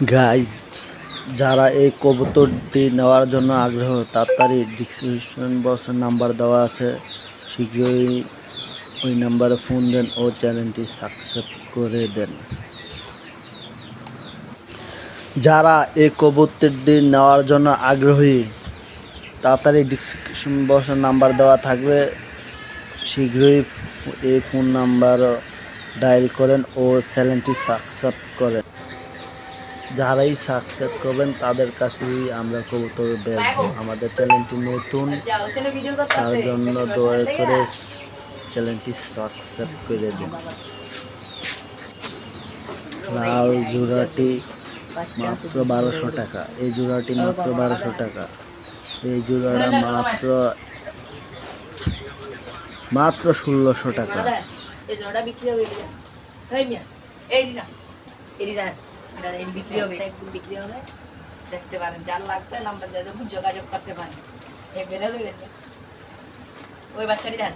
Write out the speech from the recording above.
Guys, যারা এই কবুতরটি নেওয়ার জন্য আগ্রহ তাড়াতাড়ি ডিসক্রিপশন বক্সে নাম্বার দেওয়া আছে, শীঘ্রই ওই নাম্বারে ফোন দেন ও চ্যানেলটি সাবস্ক্রাইব করে দেন। যারা এই কবুতরটি নেওয়ার জন্য আগ্রহী তাড়াতাড়ি ডিসক্রিপশন বক্সে নাম্বার দেওয়া থাকবে, শীঘ্রই এই ফোন নাম্বার ডায়াল করেন ও চ্যানেলটি সাবস্ক্রাইব করেন। যারাই সাবস্ক্রাইব করবেন তাদের কাছেই আমরা কবুতর বেচবো। আমাদের চ্যানেলটি নতুন, তার জন্য দয়া করে চ্যানেলটি সাবস্ক্রাইব করে দিন। লাল জোড়াটি মাত্র 1200 টাকা। এই জোড়াটি মাত্র 1200 টাকা। এই জোড়াটা মাত্র 1600 টাকা। এই জোড়াটা বিক্রি হবে এই মিয়া এই না এই বিক্রি হবে, একদম বিক্রি হবে। দেখতে পারেন, যার লাগবে নাম্বার দিয়ে যোগাযোগ করতে পারেন। এই বেরো ওই বাচ্চাটি দেন।